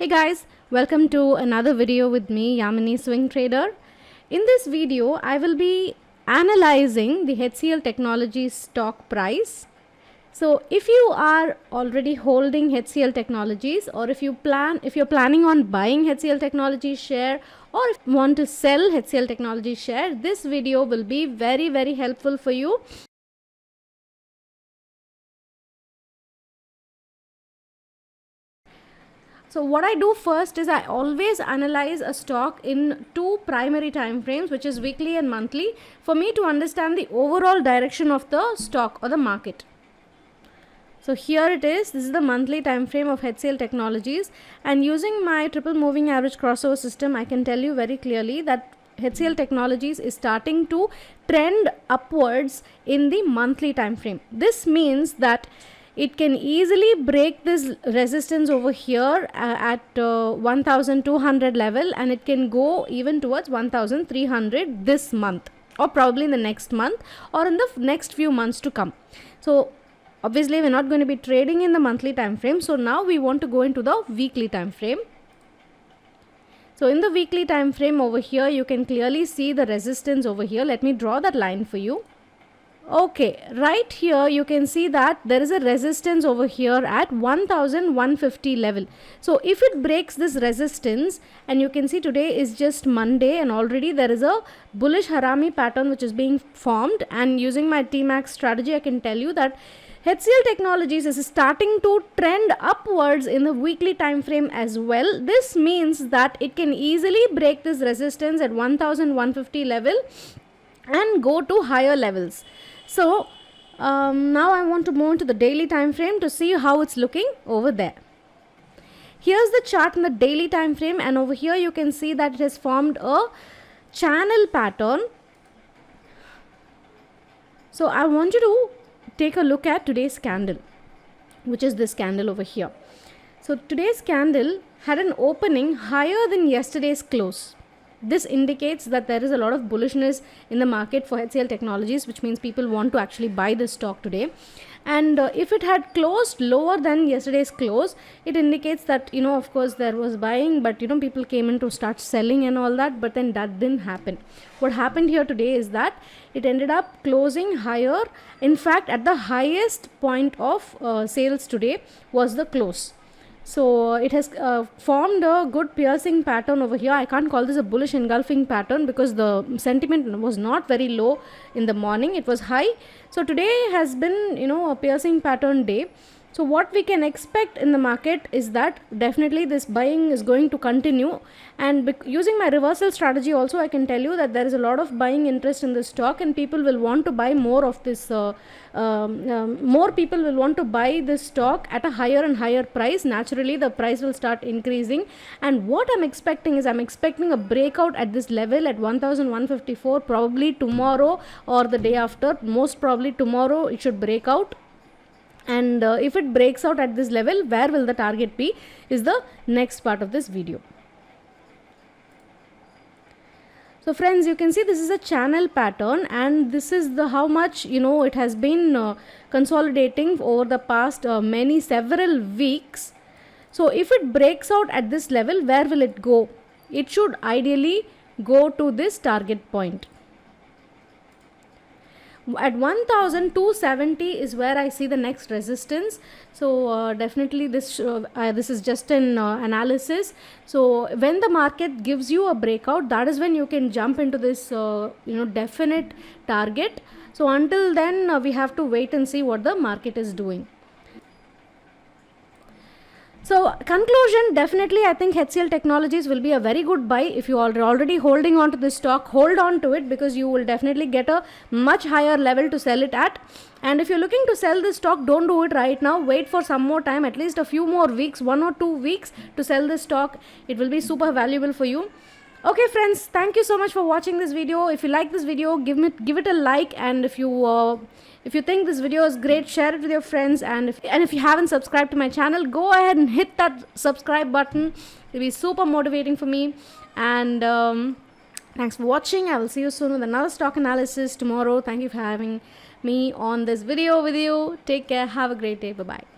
Hey guys, welcome to another video with me, Yamini Swing Trader. In this video, I will be analyzing the HCL Technologies stock price. So if you are already holding HCL Technologies, or if you're planning on buying HCL Technologies share, or if you want to sell HCL Technologies share, this video will be very helpful for you. So what I do first is I always analyze a stock in two primary time frames, which is weekly and monthly, for me to understand the overall direction of the stock or the market. So here it is. This is the monthly time frame of HCL Technologies, and using my triple moving average crossover system, I can tell you very clearly that HCL Technologies is starting to trend upwards in the monthly time frame. This means that it can easily break this resistance over here at 1200 level, and it can go even towards 1300 this month, or probably in the next month, or in the next few months to come. So obviously we're not going to be trading in the monthly time frame, so now we want to go into the weekly time frame. So in the weekly time frame over here, you can clearly see the resistance over here. Let me draw that line for you. Okay, right here you can see that there is a resistance over here at 1150 level. So if it breaks this resistance, and you can see today is just Monday, and already there is a bullish Harami pattern which is being formed, and using my TMAX strategy, I can tell you that HCL Technologies is starting to trend upwards in the weekly time frame as well. This means that it can easily break this resistance at 1150 level and go to higher levels. So now I want to move into the daily time frame to see how it's looking over there. Here's the chart in the daily time frame, and over here you can see that it has formed a channel pattern. So I want you to take a look at today's candle, which is this candle over here. So today's candle had an opening higher than yesterday's close. This indicates that there is a lot of bullishness in the market for HCL Technologies, which means people want to actually buy this stock today. And if it had closed lower than yesterday's close, it indicates that, of course there was buying, but people came in to start selling and all that, but then that didn't happen. What happened here today is that it ended up closing higher. In fact, at the highest point of sales today was the close. So it has formed a good piercing pattern over here. I can't call this a bullish engulfing pattern because the sentiment was not very low in the morning. It was high. So today has been, a piercing pattern day. So what we can expect in the market is that definitely this buying is going to continue, and using my reversal strategy also, I can tell you that there is a lot of buying interest in this stock, and people will want to buy more of this. More people will want to buy this stock at a higher and higher price. Naturally, the price will start increasing, and what I'm expecting is I'm expecting a breakout at this level at 1154, probably tomorrow or the day after. Most probably tomorrow it should break out. And if it breaks out at this level, where will the target be is the next part of this video. So friends, you can see this is a channel pattern, and this is the how much it has been consolidating over the past several weeks. So if it breaks out at this level, where will it go? It should ideally go to this target point. At 1270 is where I see the next resistance. So definitely this is just an analysis. So when the market gives you a breakout, that is when you can jump into this definite target. So until then we have to wait and see what the market is doing. So conclusion, definitely I think HCL Technologies will be a very good buy. If you are already holding on to this stock, hold on to it, because you will definitely get a much higher level to sell it at. And if you're looking to sell this stock, don't do it right now. Wait for some more time, at least a few more weeks, 1 or 2 weeks to sell this stock. It will be super valuable for you. Okay friends, thank you so much for watching this video. If you like this video, give it a like, and if you think this video is great, share it with your friends, and if you haven't subscribed to my channel, go ahead and hit that subscribe button. It'll be super motivating for me. And thanks for watching. I will see you soon with another stock analysis tomorrow. Thank you for having me on this video with you. Take care. Have a great day. Bye bye.